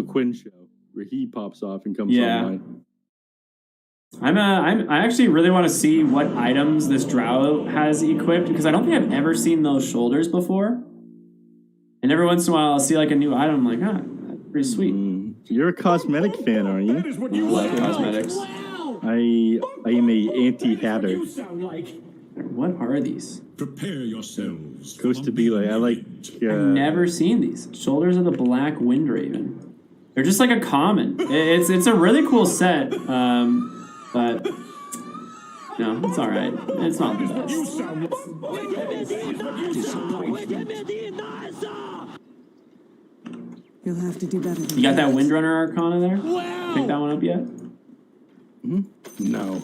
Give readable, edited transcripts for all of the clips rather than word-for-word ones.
Quinn show where he pops off and comes online. I actually really want to see what items this Drow has equipped, because I don't think I've ever seen those shoulders before. And every once in a while I'll see like a new item, I'm like, that's pretty sweet. You're a cosmetic fan, aren't you? I love cosmetics. I am a anti-hatter. What are these? Prepare yourselves. Supposed to be like, I like... I've never seen these. Shoulders of the Black Windraven. They're just like a common. It's a really cool set, but no, it's all right. It's not the best. You'll have to do better. You got that Windrunner Arcana there? Pick that one up yet? No.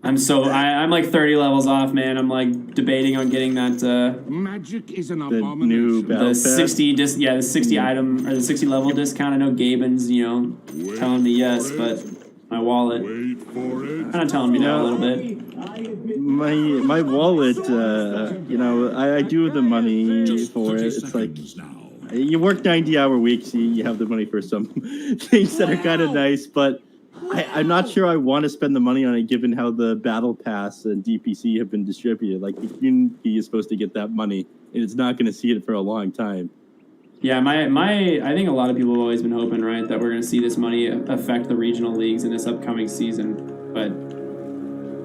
I'm like 30 levels off, man. I'm like debating on getting that Magic is an abomination. New battle the 60 the 60 item or the 60 level discount. I know Gaben's, telling me yes, but my wallet kind of telling me no a little bit. My wallet, I do the money for it. It's like you work 90-hour weeks, you have the money for some things that are kind of nice, but I'm not sure I want to spend the money on it given how the Battle Pass and DPC have been distributed. Like, the community is supposed to get that money, and it's not going to see it for a long time. Yeah, I think a lot of people have always been hoping, right, that we're going to see this money affect the regional leagues in this upcoming season, but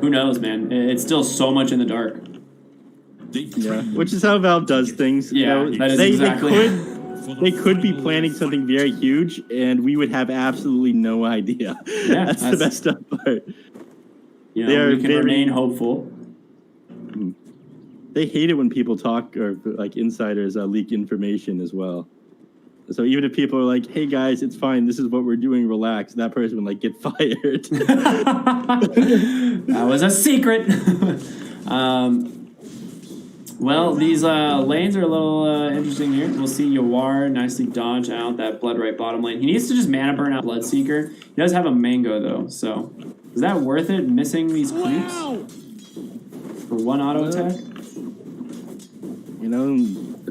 who knows, man? It's still so much in the dark. Yeah, which is how Valve does things. Yeah, that is exactly... They could be planning something very huge, and we would have absolutely no idea. Yeah, that's the best part. We can remain hopeful. They hate it when people talk, or like insiders leak information as well. So even if people are like, "Hey guys, it's fine. This is what we're doing. Relax," that person would like get fired. That was a secret. Well, these lanes are a little interesting here. We'll see Yawar nicely dodge out that Bloodright bottom lane. He needs to just mana burn out Bloodseeker. He does have a mango, though, so is that worth it, missing these creeps for one auto attack?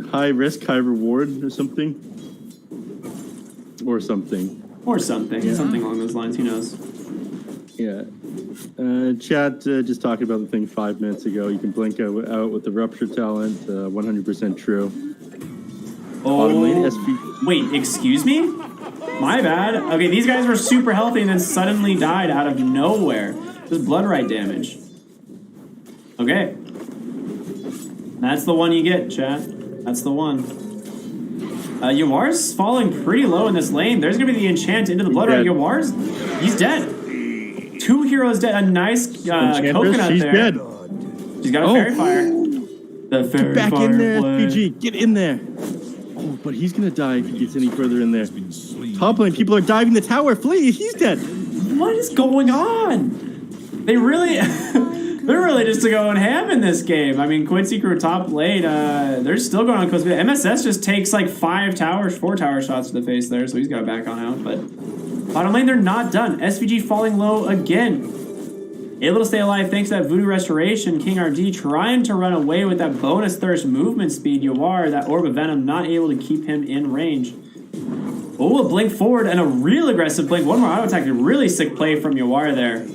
High risk, high reward or something. Or something. Yeah. Something along those lines, who knows? Yeah. Chat just talking about the thing 5 minutes ago. You can blink out with the Rupture talent. 100% true. Wait, excuse me? My bad. Okay, these guys were super healthy and then suddenly died out of nowhere. Just Bloodright damage. Okay. That's the one you get, chat. That's the one. Yawar's falling pretty low in this lane. There's going to be the enchant into the Bloodright. Yawar's... He's dead. 2 heroes dead. A nice coconut she's there. Dead. She's got a fairy fire. The fairy Get back fire in there, play. PG. Get in there. Oh, but he's going to die if he gets any further in there. Top lane, people are diving the tower. Flee, he's dead. What is going on? They really... They're really just going ham in this game. I mean, Quincy crew top lane, they're still going on close. MSS just takes like 4 tower shots to the face there, so he's got to back on out. But bottom lane, they're not done. SVG falling low again. Able to stay alive thanks to that Voodoo Restoration. King RD trying to run away with that bonus thirst movement speed. Yawar, that Orb of Venom, not able to keep him in range. Oh, a blink forward and a real aggressive blink. One more auto attack. A really sick play from Yawar there.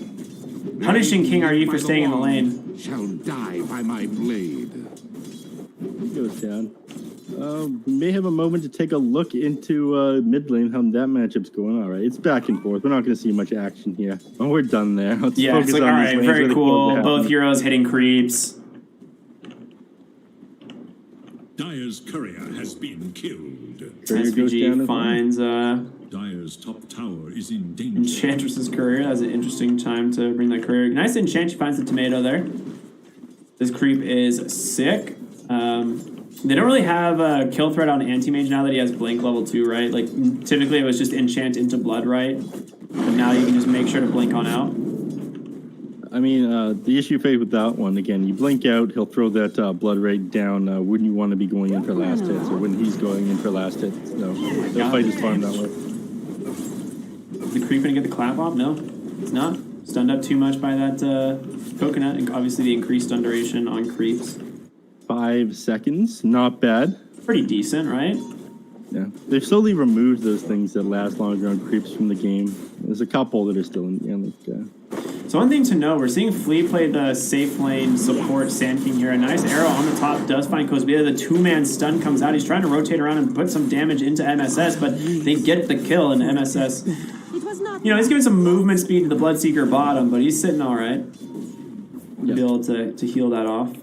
Punishing King RD for staying in the lane. Shall die by my blade. He goes down. We may have a moment to take a look into mid lane, how that matchup's going. All right, it's back and forth. We're not going to see much action here. Oh, we're done there. Let's focus it's like, on all these right, lanes very cool. Both heroes hitting creeps. Dire's courier has been killed. SVG finds Dire's top tower is in danger. Enchantress's courier. That's an interesting time to bring that courier. Nice enchant. She finds the tomato there. This creep is sick. They don't really have a kill threat on anti-mage now that he has blink level 2, right? Like, typically it was just enchant into Bloodright, but now you can just make sure to blink on out. I mean, the issue faced with that one, again, you blink out, he'll throw that Bloodright down. Wouldn't you want to be going in for last hits, or when he's going in for last hits? No, he'll fight his farm that way. Is the creep gonna get the clap off? No, it's not. Stunned up too much by that coconut, and obviously the increased stun duration on creeps. 5 seconds, not bad. Pretty decent, right? Yeah, they've slowly removed those things that last longer on creeps from the game. There's a couple that are still in. So one thing to know, we're seeing Flea play the safe lane support Sand King here. A nice arrow on the top does find Cosbita. The two-man stun comes out. He's trying to rotate around and put some damage into MSS, but they get the kill, and MSS, you know, he's giving some movement speed to the Bloodseeker bottom, but he's sitting all right. Be able to heal that off.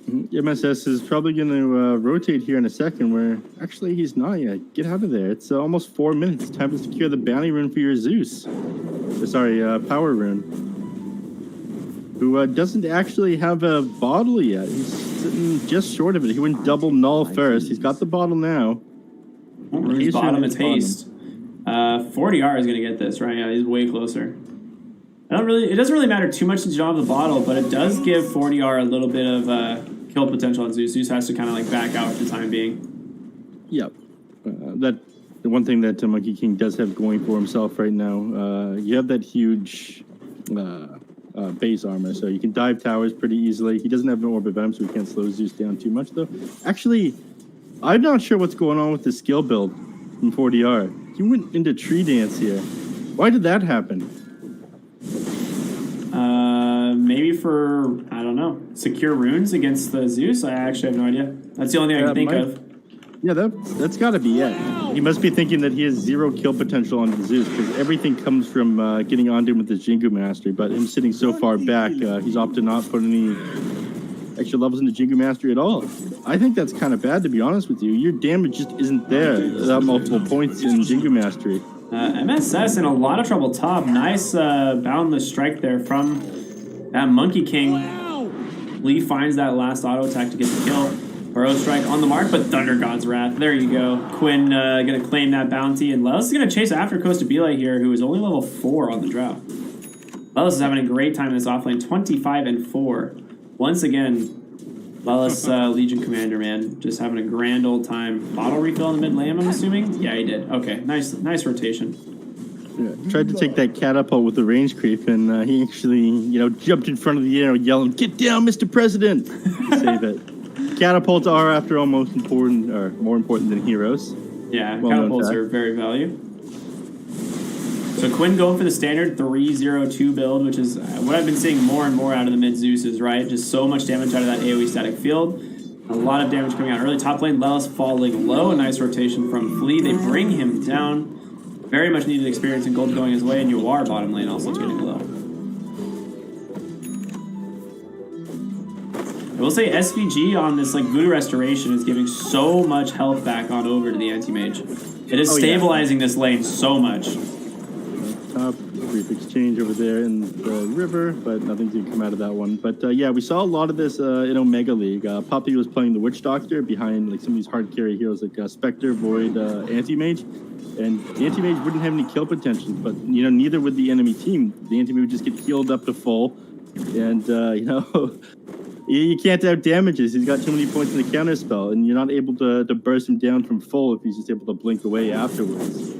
MSS is probably going to rotate here in a second, where actually he's not yet. Get out of there. It's almost 4 minutes. Time to secure the bounty rune for your Zeus. Sorry, power rune. Who doesn't actually have a bottle yet. He's sitting just short of it. He went double null first. He's got the bottle now. Rune's bottom, it's haste. 40R is going to get this, right? Yeah, he's way closer. It doesn't really matter too much since you don't have the bottle, but it does give 40R a little bit of kill potential on Zeus. Zeus has to kind of like back out for the time being. Yep. The one thing that Monkey King does have going for himself right now, you have that huge base armor, so you can dive towers pretty easily. He doesn't have an orb of venom, so he can't slow Zeus down too much, though. Actually, I'm not sure what's going on with the skill build from 40R. He went into tree dance here. Why did that happen? Maybe for, I don't know, secure runes against the Zeus? I actually have no idea. That's the only thing I can think of. Yeah, that's got to be it. He must be thinking that he has 0 kill potential on the Zeus, because everything comes from getting onto him with his Jingu Mastery, but him sitting so far back, he's opted not to put any extra levels into Jingu Mastery at all. I think that's kind of bad, to be honest with you. Your damage just isn't there without multiple points in Jingu Mastery. MSS in a lot of trouble top. Nice boundless strike there from that Monkey King. Lee finds that last auto attack to get the kill. Burrow strike on the mark, but Thunder God's Wrath. There you go. Quinn going to claim that bounty, and Lelis is going to chase after Costabile here, who is only level 4 on the drought. Lelis is having a great time in this offlane, 25-4. Once again, Lelis, Legion Commander, man, just having a grand old time. Bottle refill in the mid lane, I'm assuming? Yeah, he did. Okay, nice rotation. Yeah, tried to take that catapult with the range creep, and he actually, jumped in front of the arrow yelling, "Get down, Mr. President!" to save it. Catapults are, after all, more important than heroes. Yeah, catapults are very valued. So Quinn going for the standard 3-0-2 build, which is what I've been seeing more and more out of the mid Zeus's, right? Just so much damage out of that AoE static field. A lot of damage coming out early. Top lane, Lelis falling low. A nice rotation from Flea. They bring him down. Very much needed experience and gold going his way, and Yuar bottom lane also getting low. I will say SVG on this Voodoo Restoration is giving so much health back on over to the anti-mage. It is stabilizing this lane so much. Top brief exchange over there in the river, but nothing did come out of that one. But yeah, we saw a lot of this in Omega League. Poppy was playing the Witch Doctor behind some of these hard carry heroes like Spectre, Void, Anti-Mage. And the Anti-Mage wouldn't have any kill potential, but neither would the enemy team. The Anti-Mage would just get healed up to full, and you can't have damages. He's got too many points in the counter spell, and you're not able to burst him down from full if he's just able to blink away afterwards.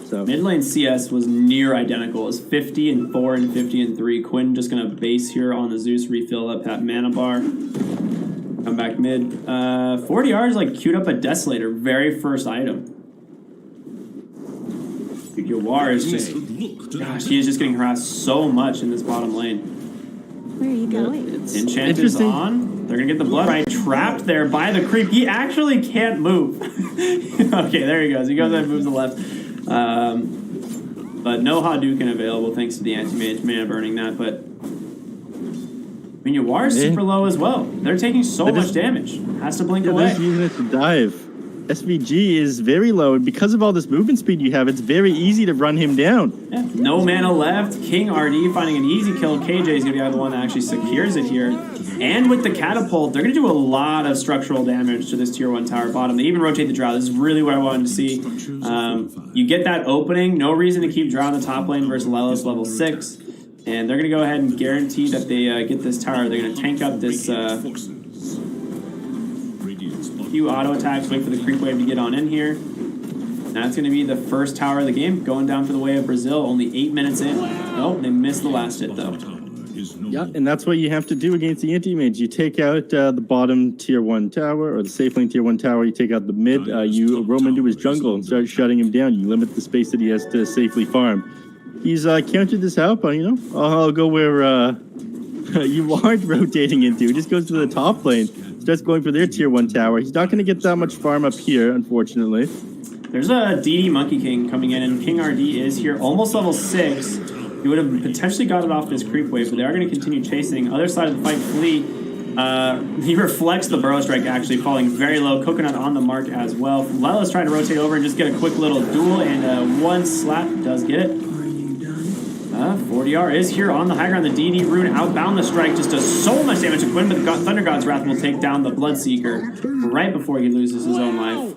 So mid lane CS was near identical. It was 50-4 and 50-3. Quinn just gonna base here on the Zeus, refill up that mana bar. Come back mid. 40R is queued up a Desolator, very first item. Yuar is just, gosh, he is just getting harassed so much in this bottom lane. Where are you going? Enchant is on. They're gonna get the blood right. Trapped there by the creep. He actually can't move. Okay, there he goes. He goes and moves to the left. But no Hadouken available thanks to the anti-mage mana burning that. But Yuar is super low as well. They're taking so much damage. Has to blink away. They're using it to dive. SVG is very low, and because of all this movement speed you have, it's very easy to run him down. Yeah. No mana left. King RD finding an easy kill. KJ is going to be the one that actually secures it here. And with the catapult, they're going to do a lot of structural damage to this tier 1 tower bottom. They even rotate the Drow. This is really what I wanted to see. You get that opening. No reason to keep Drow in the top lane versus Lelis level 6. And they're going to go ahead and guarantee that they get this tower. They're going to tank up this... few auto attacks, wait for the creep wave to get on in here. That's going to be the first tower of the game, going down for the way of Brazil. Only 8 minutes in. Nope, they missed the last hit though. Yeah, and that's what you have to do against the anti-mage. You take out the bottom tier 1 tower, or the safe lane tier 1 tower, you take out the mid, you roam into his jungle and start shutting him down. You limit the space that he has to safely farm. He's countered this out, but, you know, I'll go where you aren't rotating into. He just goes to the top lane, starts going for their tier 1 tower. He's not going to get that much farm up here, unfortunately. There's a DD Monkey King coming in, and King RD is here, almost level 6. He would have potentially got it off this creep wave, but they are going to continue chasing. Other side of the fight, Flea, he reflects the burrow strike, actually falling very low. Coconut on the mark as well. Lela's trying to rotate over and just get a quick little duel, and one slap does get it. 4DR is here on the high ground. The DD rune outbound the strike, just does so much damage to Quinn, but the Thunder God's Wrath will take down the Bloodseeker right before he loses his own life.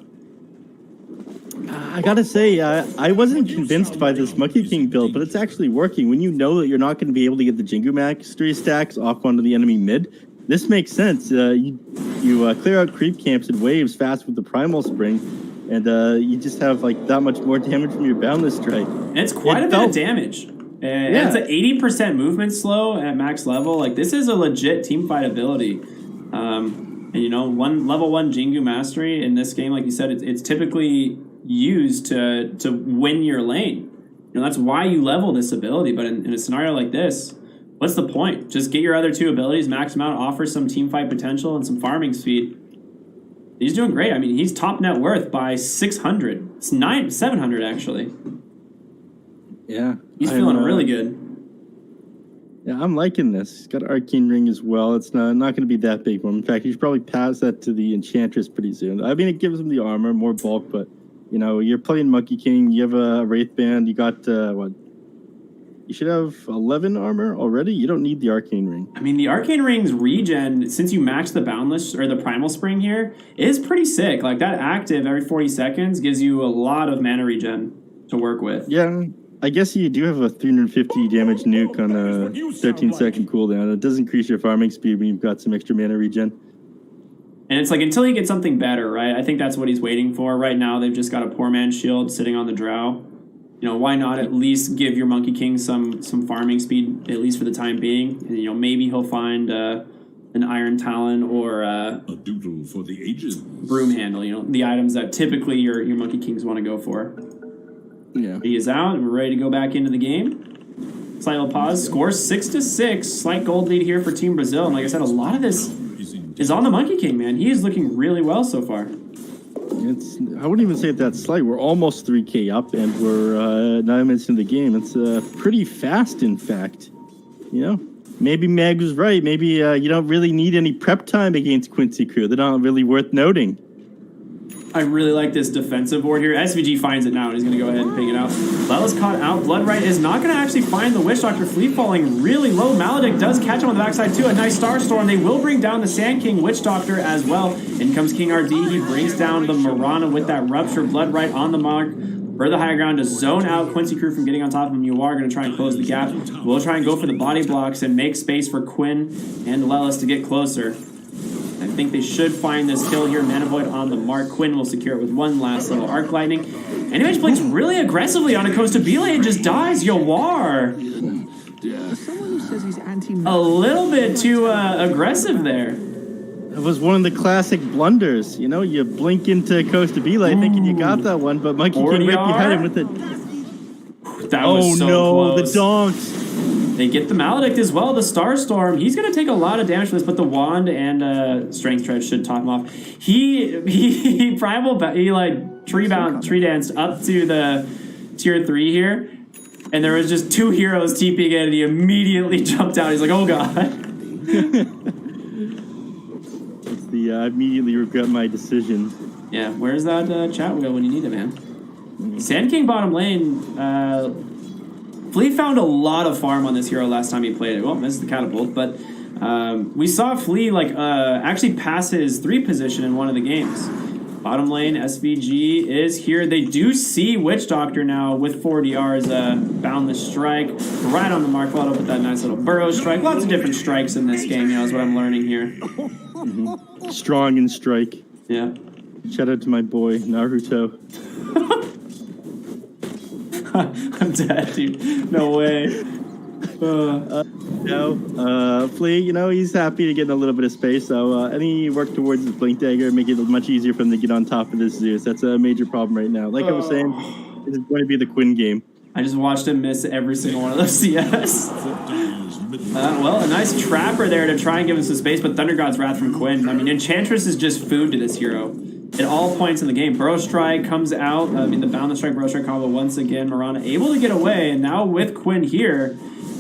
I gotta say, I wasn't convinced by this Monkey King build, but it's actually working. When you know that you're not going to be able to get the Jingu Mastery stacks off onto the enemy mid, this makes sense. You clear out creep camps and waves fast with the Primal Spring, and you just have like that much more damage from your Boundless Strike. And it's quite a bit of damage. Yeah. It's an 80% movement slow at max level. Like, this is a legit team fight ability. And you know, level 1 Jingu Mastery in this game, like you said, it's typically used to win your lane. You know, that's why you level this ability. But in a scenario like this, what's the point? Just get your other 2 abilities, max them out, offer some team fight potential and some farming speed. He's doing great. I mean, he's top net worth by 600. It's 700 actually. Yeah, he's feeling really good. Yeah, I'm liking this. He's got Arcane Ring as well. It's not going to be that big one. In fact, he should probably pass that to the Enchantress pretty soon. I mean, it gives him the armor, more bulk, but you know, you're playing Monkey King. You have a Wraith Band. You got what? You should have 11 armor already. You don't need the Arcane Ring. I mean, the Arcane Ring's regen, since you max the Boundless or the Primal Spring here, is pretty sick. Like, that active every 40 seconds gives you a lot of mana regen to work with. Yeah. I guess you do have a 350 damage nuke on a 13-second cooldown. It does increase your farming speed when you've got some extra mana regen. And it's like, until you get something better, right? I think that's what he's waiting for. Right now, they've just got a poor man's shield sitting on the Drow. You know, why not at least give your Monkey King some farming speed, at least for the time being? And, you know, maybe he'll find an Iron Talon or a doodle for the ages. Broom Handle, you know, the items that typically your Monkey Kings want to go for. Yeah. He is out, and we're ready to go back into the game. Slight little pause. Score 6-6. Slight gold lead here for Team Brazil. And like I said, a lot of this is on the Monkey King, man. He is looking really well so far. I wouldn't even say that's slight. We're almost 3K up, and we're 9 minutes into the game. It's pretty fast, in fact. You know, maybe Mag was right. Maybe you don't really need any prep time against Quincy Crew. They're not really worth noting. I really like this defensive board here. SVG finds it now, and he's going to go ahead and ping it out. Lela's caught out. Bloodright is not going to actually find the Witch Doctor. Flea falling really low. Maledict does catch him on the backside, too. A nice Star Storm. They will bring down the Sand King Witch Doctor as well. In comes King RD. He brings down the Mirana with that Rupture. Bloodright on the mark. For the high ground to zone out Quincy Crew from getting on top of him. You are going to try and close the gap. We'll try and go for the body blocks and make space for Quinn and Lelis to get closer. I think they should find this kill here. Mana Void on the mark. Quinn will secure it with one last little Arc Lightning. Animage plays really aggressively on a Coast of Belay and just dies. Yawar. A little bit too aggressive there. It was one of the classic blunders. You know, you blink into Coast of Belay thinking you got that one, but Monkey King right behind him with it. That was so close. The donks. They get the Maledict as well, the Starstorm. He's going to take a lot of damage for this, but the Wand and Strength Tread should top him off. He like tree danced up to the tier 3 here, and there was just 2 heroes TPing in, and he immediately jumped out. He's like, oh god. It's the I immediately regret my decision. Yeah, where's that chat wheel when you need it, man? Sand King bottom lane, Flea found a lot of farm on this hero last time he played it. Well, this is the catapult, but we saw Flea actually pass his 3 position in one of the games. Bottom lane, SVG is here. They do see Witch Doctor now with 4DR's Boundless Strike. Right on the mark, followed up with that nice little Burrow Strike. Lots of different strikes in this game, you know, is what I'm learning here. Mm-hmm. Strong and strike. Yeah. Shout out to my boy, Naruto. I'm dead, dude. No way. No, Flea, he's happy to get a little bit of space. So any work towards his Blink Dagger, make it much easier for him to get on top of this Zeus. That's a major problem right now. Like I was saying, this is going to be the Quinn game. I just watched him miss every single one of those CS. Well, a nice trapper there to try and give him some space, but Thunder God's Wrath from Quinn. I mean, Enchantress is just food to this hero. At all points in the game. Burrow Strike comes out. The Boundless Strike, Burrow Strike combo once again. Marana able to get away, and now with Quinn here,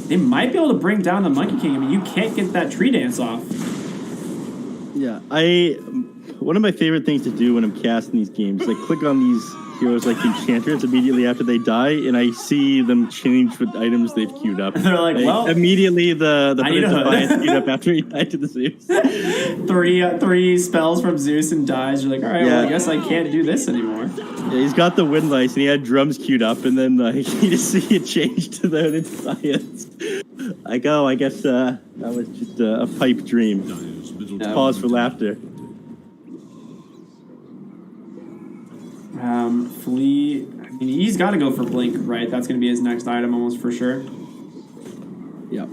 they might be able to bring down the Monkey King. I mean, you can't get that tree dance off. Yeah, one of my favorite things to do when I'm casting these games, like click on these heroes like Enchanters immediately after they die, and I see them change what items they've queued up. They're like, well, immediately the Defiance queued up after he died to the Zeus. three spells from Zeus and dies. You're like, all right, well, I guess I can't do this anymore. Yeah, he's got the Wind Lice, and he had drums queued up, and then you just see it change to the Defiance. Like, oh, I guess that was just a pipe dream. Pause for laughter. Flea, I mean, he's got to go for Blink, right? That's going to be his next item almost for sure. Yep.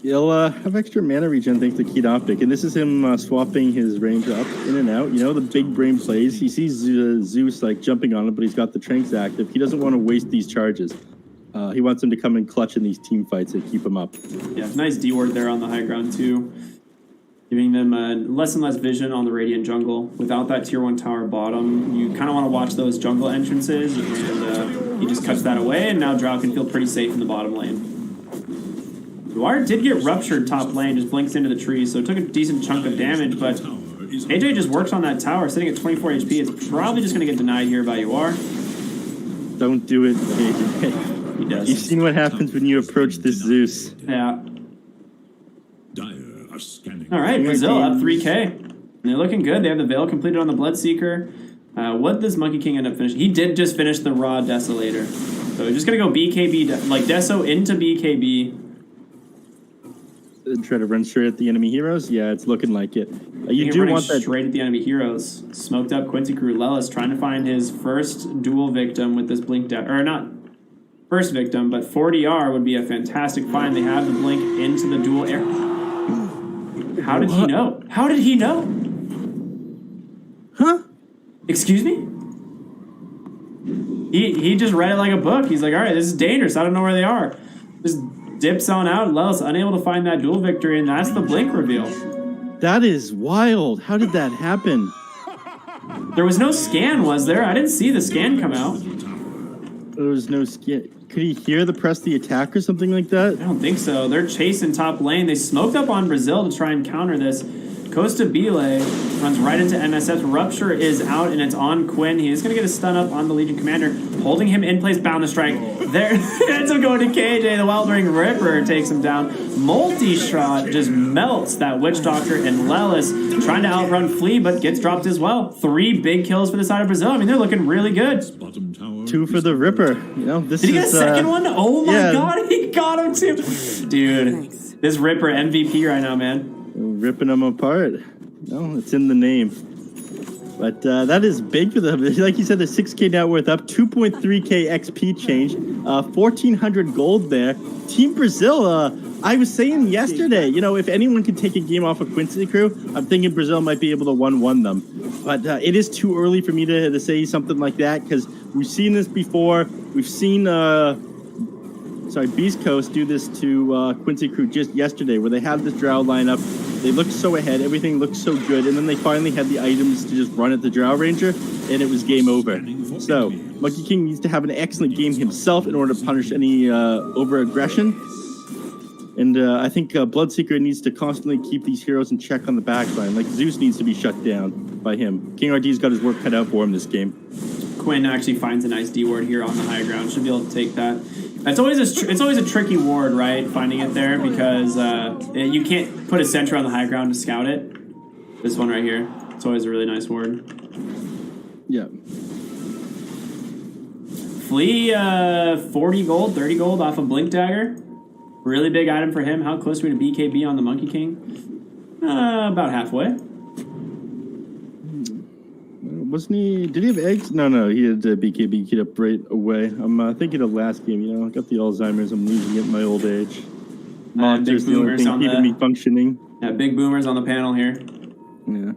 He'll have extra mana regen thanks to Keyed Optic, and this is him swapping his range up, in and out. The big brain plays. He sees Zeus like jumping on him, but he's got the Tranks active. He doesn't want to waste these charges. He wants him to come in clutch in these team fights and keep him up. Yeah, nice D-ward there on the high ground too. Giving them less and less vision on the Radiant jungle. Without that tier 1 tower bottom, you kind of want to watch those jungle entrances, and he just cuts that away, and now Drow can feel pretty safe in the bottom lane. Dwyer did get ruptured top lane, just blinks into the tree, so it took a decent chunk of damage, but AJ just works on that tower, sitting at 24 HP. It's probably just going to get denied here by UR. Don't do it, AJ. He does. You've seen what happens when you approach this Zeus. Yeah. All right, Brazil up 3K. And they're looking good. They have the Veil completed on the Bloodseeker. What does Monkey King end up finishing? He did just finish the Raw Desolator. So just going to go BKB, like Deso into BKB. Try to run straight at the enemy heroes? Yeah, it's looking like it. You do want that straight at the enemy heroes. Smoked up Quincy Crew. Lelis trying to find his first dual victim with this Blink Death. Or not first victim, but 40R would be a fantastic find. They have the Blink into the dual air. How did he know? How did he know? Huh? Excuse me? He just read it like a book. He's like, all right, this is dangerous. I don't know where they are. Just dips on out. Lelis unable to find that dual victory, and that's the Blink reveal. That is wild. How did that happen? There was no scan, was there? I didn't see the scan come out. There was no scan. Could he hear the press the attack or something like that? I don't think so. They're chasing top lane. They smoked up on Brazil to try and counter this. Costa Bile runs right into MSF. Rupture is out, and it's on Quinn. He is going to get a stun up on the Legion Commander. Holding him in place, Boundless Strike. There, ends up going to KJ. The Wild Ring Ripper takes him down. Multi-shot just melts that Witch Doctor, and Lelis trying to outrun Flea, but gets dropped as well. 3 big kills for the side of Brazil. I mean, they're looking really good. 2 for the Ripper. This Did he get a second one? Oh my god, he got him too. Dude, Nice. this Ripper MVP right now, man. Ripping them apart. No, it's in the name. But that is big for them. Like you said, the 6K net worth up, 2.3K XP change, 1,400 gold there. Team Brazil, I was saying yesterday, if anyone could take a game off of Quincy Crew, I'm thinking Brazil might be able to 1-1 them. But it is too early for me to say something like that, because we've seen this before. We've seen... Beast Coast do this to Quincy Crew just yesterday, where they had this Drow lineup. They looked so ahead, everything looked so good, and then they finally had the items to just run at the Drow Ranger, and it was game over. So, Monkey King needs to have an excellent game himself in order to punish any over-aggression. And I think Bloodseeker needs to constantly keep these heroes in check on the backline. Like, Zeus needs to be shut down by him. King RD's got his work cut out for him this game. Quinn actually finds a nice D-ward here on the high ground. Should be able to take that. It's always a tricky ward, right? Finding it there, because you can't put a sentry on the high ground to scout it. This one right here. It's always a really nice ward. Yeah. Flea, 40 gold, 30 gold off of Blink Dagger. Really big item for him. How close are we to BKB on the Monkey King? About halfway. Wasn't he? Did he have eggs? No. He had BKB keyed up right away. I'm thinking of last game. I got the Alzheimer's. I'm losing it in my old age. Monsters, the only thing keeping me functioning. Yeah, big boomers on the panel here. Yeah.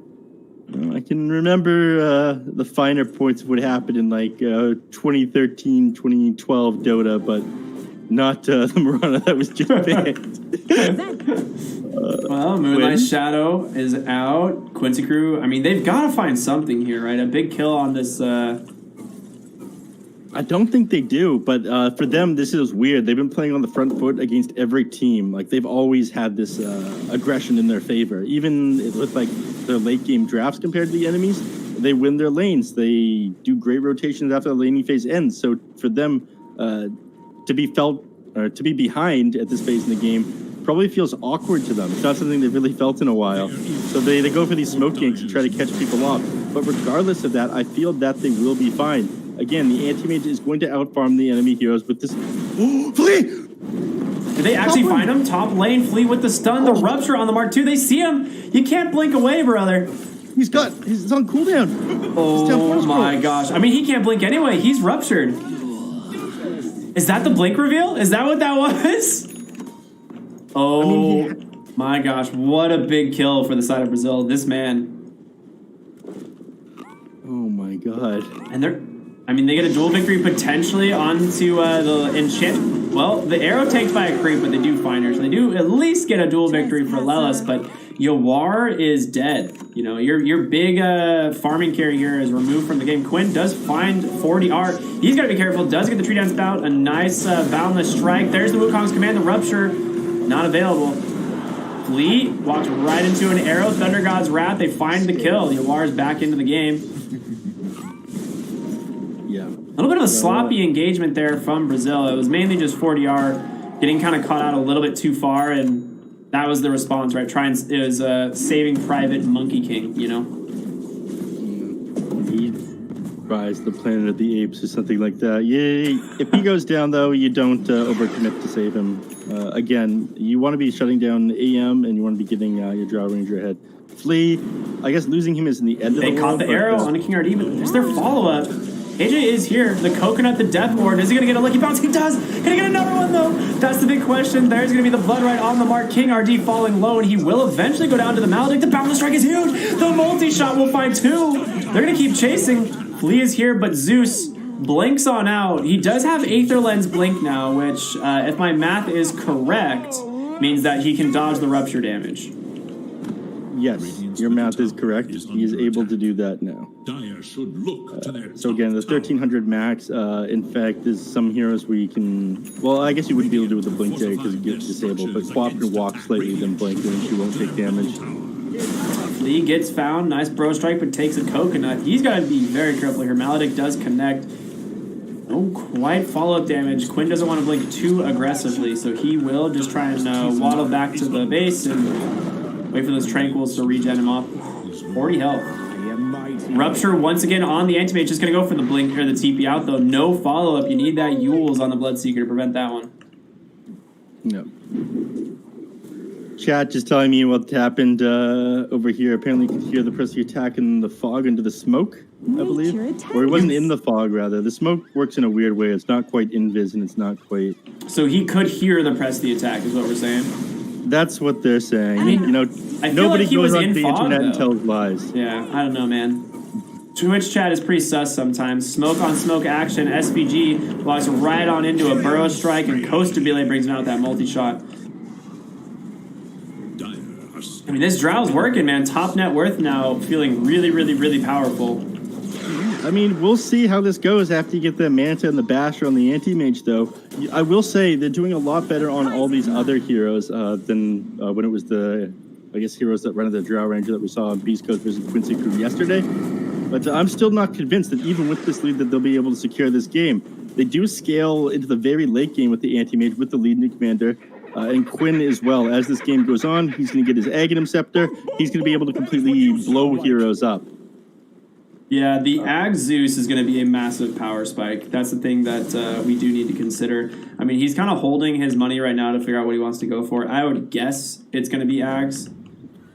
Well, I can remember the finer points of what happened in like 2013, 2012 Dota, but not the Mirana that was just banned. Well, Moonlight Shadow is out. Quincy Crew, I mean, they've got to find something here, right? A big kill on this. I don't think they do, but for them, this is weird. They've been playing on the front foot against every team. Like, they've always had this aggression in their favor. Even with, like, their late-game drafts compared to the enemies, they win their lanes. They do great rotations after the laning phase ends. So for them to be behind at this phase in the game probably feels awkward to them. It's not something they've really felt in a while. So they go for these smoke ganks to try to catch people off. But regardless of that, I feel that they will be fine. Again, the anti-mage is going to outfarm the enemy heroes with this... Oh, Flea! Did they actually find him? Top lane, Flea with the stun, the rupture on the Mark II. They see him. You can't blink away, brother. He's on cooldown. Oh my gosh. I mean, he can't blink anyway. He's ruptured. Is that the blink reveal? Is that what that was? Oh my gosh. What a big kill for the side of Brazil. This man. Oh my god. And they get a dual victory potentially onto the enchant. Well, the arrow takes by a creep, but they do find her. So they do at least get a dual victory for Lelis, but Yawar is dead. Your big farming carry here is removed from the game. Quinn does find 40R. He's got to be careful. Does get the tree dance bout. A nice boundless strike. There's the Wukong's command. The rupture, not available. Flea walks right into an arrow. Thunder God's Wrath. They find the kill. Yawar is back into the game. Yeah. A little bit of a sloppy engagement there from Brazil. It was mainly just 40R getting kind of caught out a little bit too far, and that was the response, right? It was saving Private Monkey King, He rise the Planet of the Apes or something like that. Yeah, if he goes down, though, you don't overcommit to save him. Again, you want to be shutting down AM, and you want to be getting your Drow Ranger ahead. Flea, I guess losing him is in the end of the world. They caught the arrow on the King RD, but there's their follow-up. AJ is here. The coconut, the death ward. Is he going to get a lucky bounce? He does. Going to get another one, though. That's the big question. There's going to be the blood right on the mark. King RD falling low, and he will eventually go down to the Maledict. The boundless strike is huge. The multi-shot will find two. They're going to keep chasing. Flea is here, but Zeus blinks on out. He does have Aether Lens blink now, which, if my math is correct, means that he can dodge the rupture damage. Yes, your math is correct. He is able to do that now. Should look to their So again, the 1300 max, in fact, is some heroes where you can... Well, I guess you wouldn't be able to do it with the blink there because it gets disabled, but Quap can walk slightly, then blink, and she won't take damage. Lee gets found. Nice bro strike, but takes a coconut. He's got to be very careful here. Maledict does connect. No quite follow-up damage. Quinn doesn't want to blink too aggressively, so he will just try and waddle back to the base and wait for those tranquils to regen him off. 40 health. Rupture once again on the anti-mage. Just going to go for the blink or the TP out, though. No follow-up. You need that Yules on the Bloodseeker to prevent that one. No. Chat just telling me what happened over here. Apparently you could hear the person attacking the fog into the smoke, I believe. Or he wasn't in the fog, rather. The smoke works in a weird way. It's not quite invis, and it's not quite... So he could hear the press the attack, is what we're saying? That's what they're saying. I mean, nobody like goes on the fog, internet and though. tells lies. Yeah, I don't know, man. Twitch chat is pretty sus sometimes. Smoke on smoke action. SVG walks right on into a burrow strike, and Costabile brings him out with that multi-shot. I mean, this Drow's working, man. Top net worth now, feeling really, really, really powerful. I mean, we'll see how this goes after you get the Manta and the Basher on the anti-mage, though. I will say they're doing a lot better on all these other heroes than when it was the, I guess, heroes that run the Drow Ranger that we saw on Beast Coast versus Quincy Crew yesterday. But I'm still not convinced that even with this lead that they'll be able to secure this game. They do scale into the very late game with the anti-mage, with the leading commander. And Quinn as well. As this game goes on, he's going to get his Aghanim Scepter. He's going to be able to completely blow heroes up. Yeah, the Ag Zeus is going to be a massive power spike. That's the thing that we do need to consider. I mean, he's kind of holding his money right now to figure out what he wants to go for. I would guess it's going to be Ags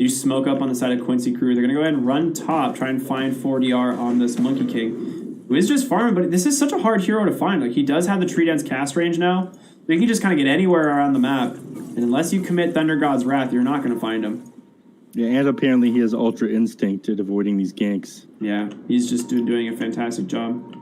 You smoke up on the side of Quincy Crew. They're going to go ahead and run top, try and find 4DR on this Monkey King, who is just farming, but this is such a hard hero to find. Like, he does have the Tree Dance cast range now, so you can just kind of get anywhere around the map. And unless you commit Thunder God's Wrath, you're not going to find him. Yeah, and apparently he has Ultra Instinct at avoiding these ganks. Yeah, he's just doing a fantastic job.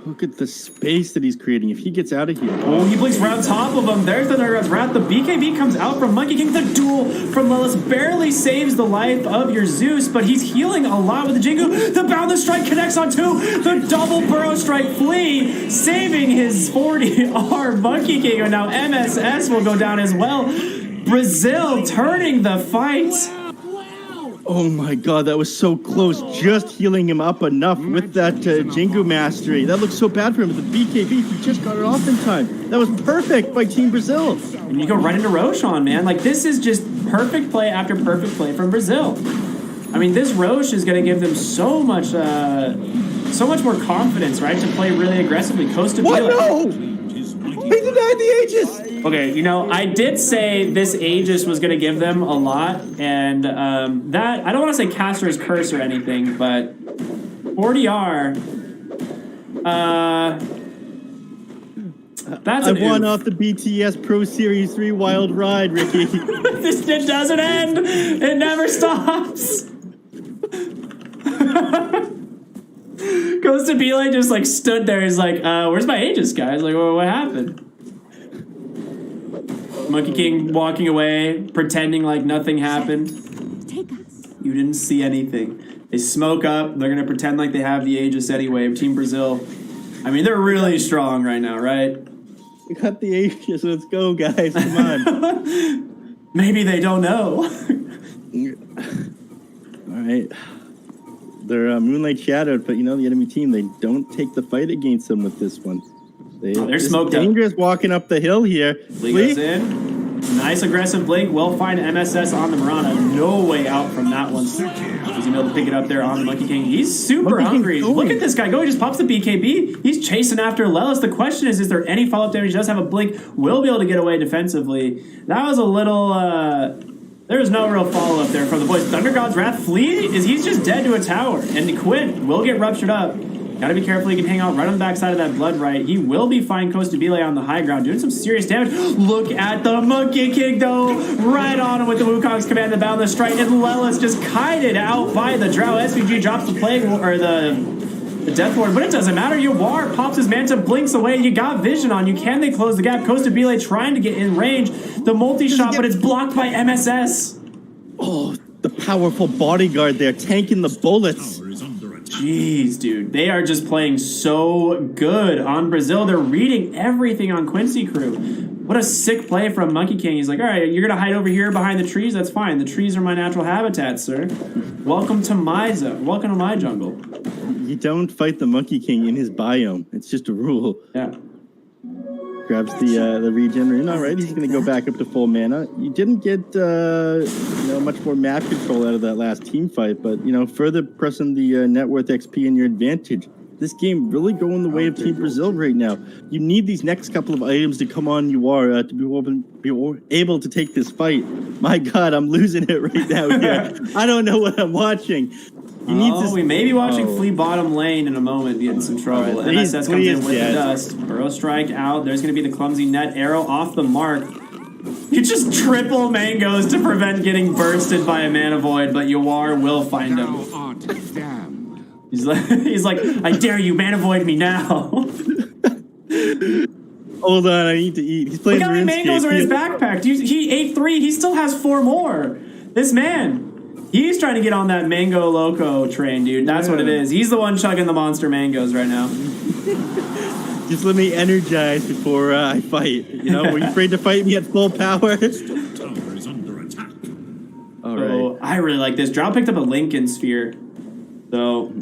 Look at the space that he's creating. If he gets out of here... Oh, he blinks right on top of him. There's the Thunder God's Wrath. The BKB comes out from Monkey King. The duel from Lilith barely saves the life of your Zeus, but he's healing a lot with the Jingu. The Boundless Strike connects on two. The double Burrow Strike Flea, saving his 40R Monkey King. And now MSS will go down as well. Brazil turning the fight. Oh my god, that was so close. Just healing him up enough with that Jingu Mastery. That looks so bad for him. With the BKB, he just got it off in time. That was perfect by Team Brazil. And you go right into Roshan, man. Like, this is just perfect play after perfect play from Brazil. I mean, this Roche is going to give them so much more confidence, right, to play really aggressively. Costa What? No! He denied the Aegis! Okay, you know, I did say this Aegis was going to give them a lot, and that, I don't want to say Caster's Curse or anything, but 40R, that's I an won oof. off the BTS Pro Series 3 Wild Ride, Ricky. This shit doesn't end! It never stops! Costa Bele just like stood there. He's like, where's my Aegis, guys? Like, what happened? Monkey King walking away, pretending like nothing happened. Take us. You didn't see anything. They smoke up. They're going to pretend like they have the Aegis anyway. Team Brazil. I mean, they're really strong right now, right? We got the Aegis. Let's go, guys. Come on. Maybe they don't know. All right. They're Moonlight Shadowed, but you know, the enemy team, they don't take the fight against them with this one. They're smoked up. Dangerous walking up the hill here. Flea goes in. Nice aggressive blink. Will find MSS on the Mirana. No way out from that one. He's going to be able to pick it up there on the Monkey King. He's super hungry. Look at this guy go. He just pops the BKB. He's chasing after Lelis. The question is there any follow-up damage? He does have a blink. Will be able to get away defensively. That was a little... there was no real follow-up there from the boys. Thunder God's Wrath Flea he's just dead to a tower. And Quinn will get ruptured up. Gotta be careful. He can hang out right on the backside of that Blood Right. He will be fine Costa Bele on the high ground, doing some serious damage. Look at the Monkey King, though. Right on him with the Wukong's command, the Boundless Strike. And Lelis just kited out by the Drow. SVG drops the Plague, or the Death Ward, but it doesn't matter. Yawar pops his Manta, blinks away. You got vision on you. Can they close the gap? Costa Bele trying to get in range. The multi-shot, but it's blocked by MSS. Oh, the powerful bodyguard there, tanking the bullets. Jeez, dude. They are just playing so good on Brazil. They're reading everything on Quincy Crew. What a sick play from Monkey King. He's like, all right, you're going to hide over here behind the trees? That's fine. The trees are my natural habitat, sir. Welcome to my zone. Welcome to my jungle. You don't fight the Monkey King in his biome. It's just a rule. Yeah. Grabs the regen. All right, he's going to go back up to full mana. You didn't get much more map control out of that last team fight, but further pressing the net worth XP in your advantage. This game really going the way of Team Brazil right now. You need these next couple of items to come on to be able to take this fight. My God, I'm losing it right now here. I don't know what I'm watching. We may be watching Flea bottom lane in a moment, get in some trouble. Right, MSS comes in with the dust. Burrow Strike out. There's going to be the clumsy net arrow off the mark. You just triple mangoes to prevent getting bursted by a Mana Void, but Yawar will find him. He's like, I dare you, Mana Void me now. Hold on, I need to eat. He's playing. Look how many mangoes are in his backpack. He ate 3. He still has 4 more. This man. He's trying to get on that Mango Loco train, dude. That's what it is. He's the one chugging the monster mangoes right now. Just let me energize before I fight. Were you afraid to fight me at full power? Tower is under attack. All So right. I really like this. Drow picked up a Lincoln Sphere. So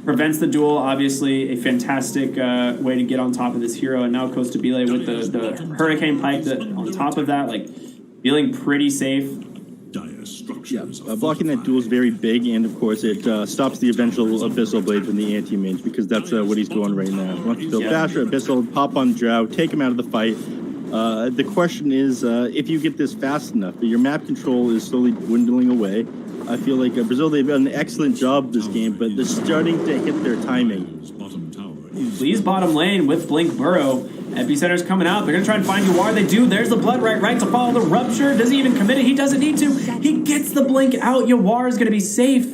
prevents the duel, obviously. A fantastic way to get on top of this hero. And now Costa Bele with the Hurricane Pike on top of that, like feeling pretty safe. Dire structures. Blocking that duel is very big, and of course it stops the eventual Abyssal Blade from the anti-mage, because that's what he's doing right now. Wants to build Basher, Abyssal, pop on Drow, take him out of the fight. The question is, if you get this fast enough, your map control is slowly dwindling away. I feel like Brazil, they've done an excellent job this game, but they're starting to hit their timing. Please bottom lane with Blink Burrow. Epicenter's coming out. They're going to try and find Uar. They do. There's the Blood right to follow the Rupture. Does he even commit it? He doesn't need to. He gets the Blink out. Uar is going to be safe.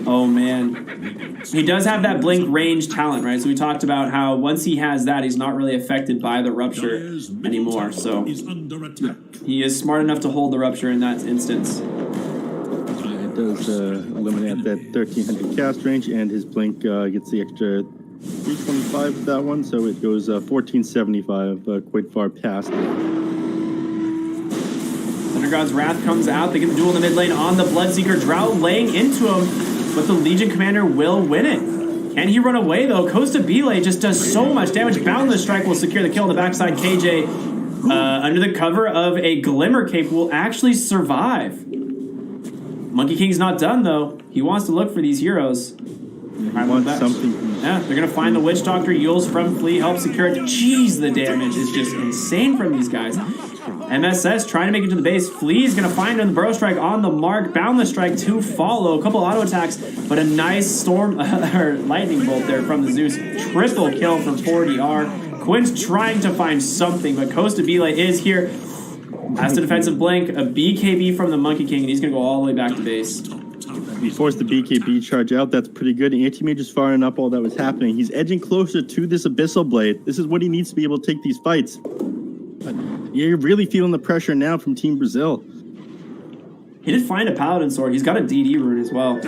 Oh, man. He does have that Blink range talent, right? So we talked about how once he has that, he's not really affected by the Rupture anymore. So he is smart enough to hold the Rupture in that instance. It does eliminate that 1300 cast range, and his Blink gets the extra 325 with that one, so it goes 1475, quite far past. Thunder God's Wrath comes out. They get the duel in the mid lane on the Bloodseeker. Drow laying into him, but the Legion Commander will win it. Can he run away, though? Costa Bile just does so much damage. Boundless Strike will secure the kill on the backside. KJ, under the cover of a Glimmer Cape, will actually survive. Monkey King's not done, though. He wants to look for these heroes. I want something. Yeah, they're going to find the Witch Doctor. Yules from Flea help secure it. Jeez, the damage is just insane from these guys. MSS trying to make it to the base. Flea is going to find him. The Burrow Strike on the mark. Boundless Strike to follow. A couple auto attacks, but a nice storm or lightning bolt there from the Zeus. Triple kill for 4DR. Quinn's trying to find something, but Costa Bile is here. Has the defensive blink. A BKB from the Monkey King, and he's going to go all the way back to base. He forced the BKB charge out. That's pretty good. Anti-Mage is firing up all that was happening. He's edging closer to this Abyssal Blade. This is what he needs to be able to take these fights. But you're really feeling the pressure now from Team Brazil. He did find a Paladin Sword. He's got a DD rune as well.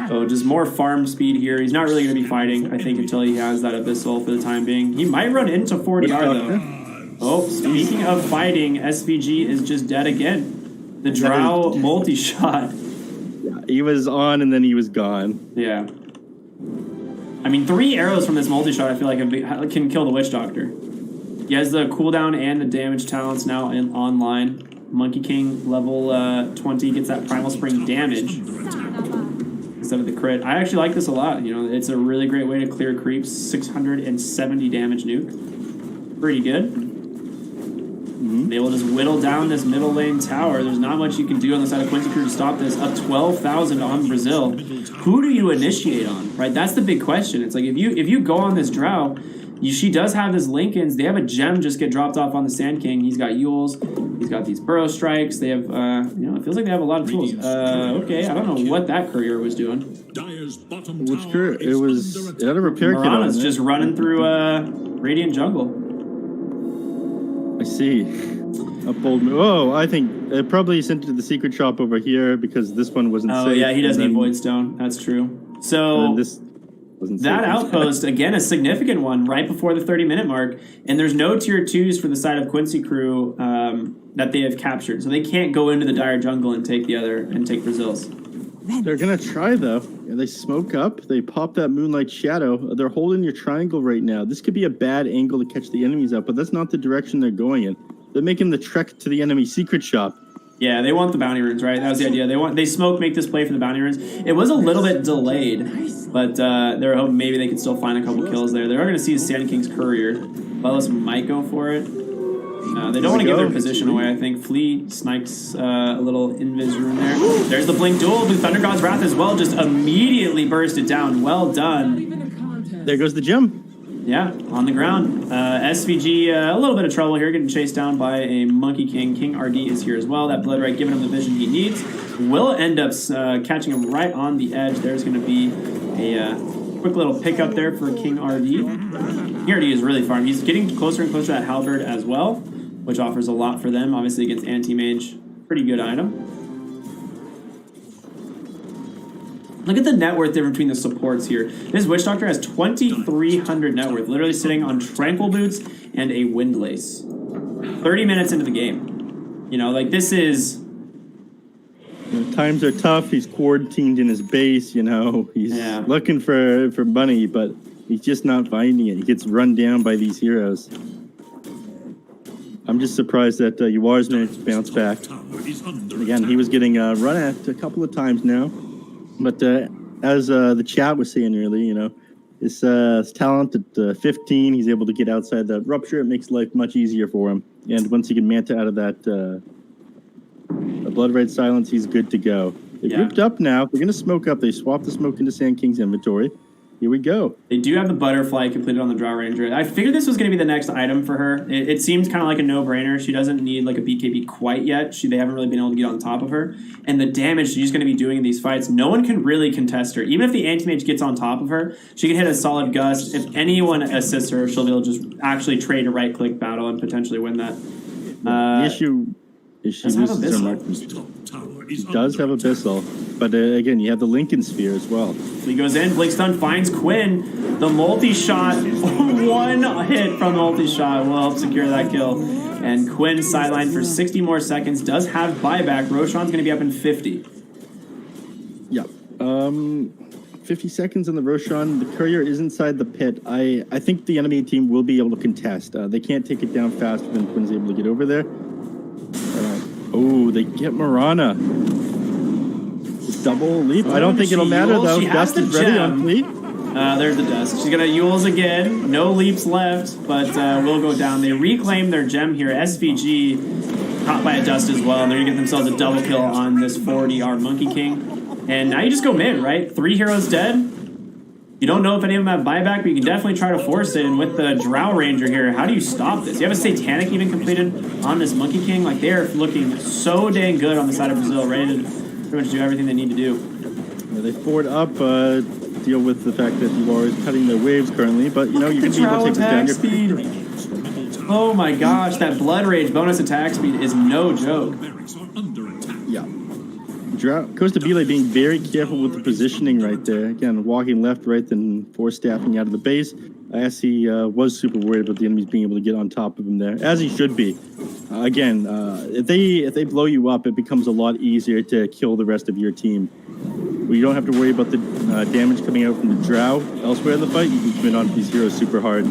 So just more farm speed here. He's not really going to be fighting, I think, until he has that Abyssal for the time being. He might run into 4DR, though. Oh, speaking of fighting, SVG is just dead again. The Drow multi-shot. He was on and then he was gone. Yeah. I mean, 3 arrows from this multi-shot I feel like can kill the Witch Doctor. He has the cooldown and the damage talents now online. Monkey King level 20 gets that Primal Spring damage instead of the crit. I actually like this a lot. You know, it's a really great way to clear creeps. 670 damage nuke. Pretty good. They will just whittle down this middle lane tower. There's not much you can do on the side of Quincy Crew to stop this. Up 12,000 on Brazil. Who do you initiate on? Right, that's the big question. It's like if you go on this Drow, she does have this Lincolns. They have a gem just get dropped off on the Sand King. He's got Yules. He's got these Burrow Strikes. They have, it feels like they have a lot of tools. Okay, I don't know what that courier was doing. Which courier? It had a repair kit on it. Marana's just running through Radiant Jungle. I see. A bold move. Oh, I think it probably sent it to the secret shop over here because this one wasn't safe. Oh, yeah, he does need Voidstone. That's true. So this wasn't that safe. outpost, again, a significant one right before the 30-minute mark. And there's no tier 2s for the side of Quincy Crew that they have captured. So they can't go into the Dire Jungle and take Brazil's. They're going to try, though. They smoke up. They pop that Moonlight Shadow. They're holding your triangle right now. This could be a bad angle to catch the enemies out, but that's not the direction they're going in. They're making the trek to the enemy secret shop. Yeah, they want the bounty runes, right? That was the idea. They smoke, make this play for the bounty runes. It was a little bit delayed, but they were hoping maybe they could still find a couple kills there. They are going to see Sand King's courier. Bellis might go for it. They don't want to give their position away, I think. Flea snipes a little invis rune there. There's the Blink duel with Thunder God's Wrath as well. Just immediately burst it down. Well done. There goes the gem. Yeah, on the ground. SVG, a little bit of trouble here, getting chased down by a Monkey King. King RD is here as well. That Blood Right giving him the vision he needs. Will end up catching him right on the edge. There's going to be a quick little pickup there for King RD. King RD is really farm. He's getting closer and closer to that Halberd as well, which offers a lot for them. Obviously against Anti-Mage, pretty good item. Look at the net worth difference between the supports here. This Witch Doctor has 2,300 net worth, literally sitting on Tranquil Boots and a Windlace. 30 minutes into the game. You know, like this is... Times are tough. He's quarantined in his base, you know. He's looking for money, but he's just not finding it. He gets run down by these heroes. I'm just surprised that Uar's managed to bounce back. Again, he was getting run at a couple of times now. But as the chat was saying earlier, you know, his talent at 15, he's able to get outside that rupture. It makes life much easier for him. And once he can manta out of that Blood Red Silence, he's good to go. They grouped up now. They're going to smoke up. They swapped the smoke into Sand King's inventory. Here we go. They do have the butterfly completed on the Drow Ranger. I figured this was going to be the next item for her. It seems kind of like a no-brainer. She doesn't need like a BKB quite yet. They haven't really been able to get on top of her. And the damage she's going to be doing in these fights, no one can really contest her. Even if the Anti-Mage gets on top of her, she can hit a solid gust. If anyone assists her, she'll be able to just actually trade a right-click battle and potentially win that. The issue is she loses her mark. She does have Abyssal, but again, you have the Lincoln Sphere as well. He goes in, Blink Stun finds Quinn. The multi-shot, one hit from the multi-shot will help secure that kill. And Quinn sidelined for 60 more seconds, does have buyback. Roshan's going to be up in 50. Yeah. 50 seconds on the Roshan. The Courier is inside the pit. I think the enemy team will be able to contest. They can't take it down faster than Quinn's able to get over there. Oh, they get Marana. Double leap. I don't think it'll matter, though. Dust is ready on Fleet. There's the Dust. She's going to Yules again. No leaps left, but will go down. They reclaim their gem here. SVG caught by a Dust as well. And they're going to get themselves a double kill on this 40-yard Monkey King. And now you just go mid, right? 3 heroes dead. You don't know if any of them have buyback, but you can definitely try to force it. And with the Drow Ranger here, how do you stop this? You have a Satanic even completed on this Monkey King. Like, they are looking so dang good on the side of Brazil, ready to pretty much do everything they need to do. Yeah, they forward up, deal with the fact that you are cutting their waves currently, but you know, you can be able to take this down. Oh my gosh, that Blood Rage bonus attack speed is no joke. Yeah. Costa Bile being very careful with the positioning right there. Again, walking left, right, then force staffing out of the base. As he was super worried about the enemies being able to get on top of him there, as he should be. Again, if they blow you up, it becomes a lot easier to kill the rest of your team. You don't have to worry about the damage coming out from the Drow. Elsewhere in the fight, you can spin on these heroes super hard.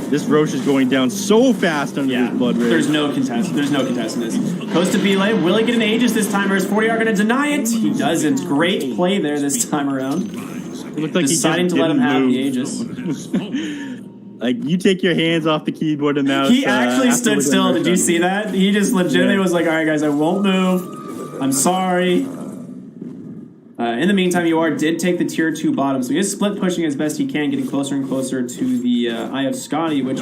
This Roche is going down so fast under this Blood Rage. There's no contest. There's no contest in this. Costa Bile, will he get an Aegis this time, or is 40 are going to deny it? He doesn't. Great play there this time around. It looked like deciding to let him have the Aegis. Like, you take your hands off the keyboard and mouse. He actually stood still. Did you see that? He just legitimately was like, all right, guys, I won't move. I'm sorry. In the meantime, UR did take the tier 2 bottom, so he is split pushing as best he can, getting closer and closer to the Eye of Scotty, which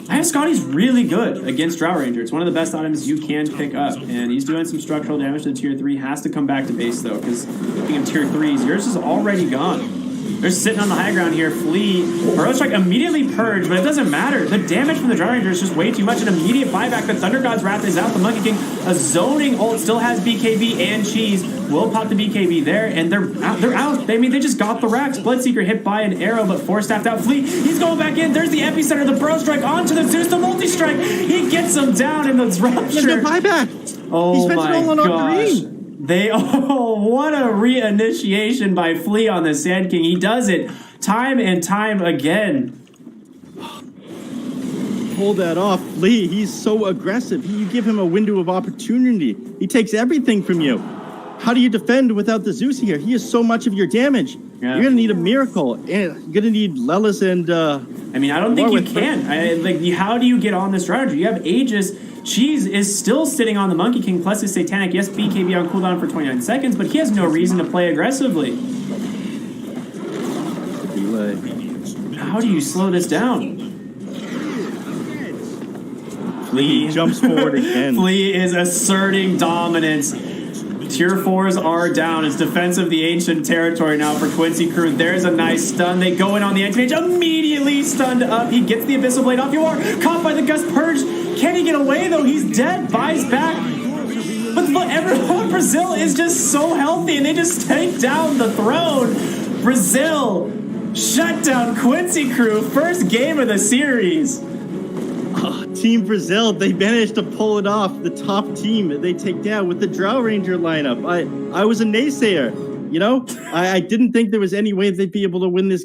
Eye of Scotty's really good against Drow Ranger. It's one of the best items you can pick up, and he's doing some structural damage to the tier 3. Has to come back to base, though, because speaking of tier 3s, yours is already gone. They're sitting on the high ground here. Flee. Burrow Strike immediately purge, but it doesn't matter. The damage from the Drow Ranger is just way too much. An immediate buyback. The Thunder God's Wrath is out. The Monkey King, a zoning ult, still has BKB and Cheese. Will pop the BKB there, and they're out. I mean, they just got the racks. Bloodseeker hit by an arrow, but Force-staffed out. Flee. He's going back in. There's the epicenter. The Burrow Strike onto the Zeus. The multi-strike. He gets him down in the rupture. There's no buyback. Oh my gosh. Green. What a reinitiation by Flea on the Sand King. He does it time and time again. Pull that off, Lee. He's so aggressive. You give him a window of opportunity. He takes everything from you. How do you defend without the Zeus here? He is so much of your damage. Yeah. You're gonna need a miracle, and you're gonna need Lelis and. I mean, I don't think you can. How do you get on this strategy? You have Aegis. Cheese is still sitting on the Monkey King plus his Satanic. Yes, BKB on cooldown for 29 seconds, but he has no reason to play aggressively. How do you slow this down? Flea jumps forward again. Flea is asserting dominance. Tier 4s are down. It's Defense of the Ancient Territory now for Quincy Crew. There's a nice stun. They go in on the Anti-Mage. Immediately stunned up. He gets the Abyssal Blade off. You are caught by the Gust Purge. Can he get away, though? He's dead. Buys back. But look, everyone, Brazil is just so healthy, and they just take down the throne. Brazil shut down Quincy Crew. First game of the series. Team Brazil, they managed to pull it off. The top team they take down with the Drow Ranger lineup. I was a naysayer, you know? I didn't think there was any way they'd be able to win this game.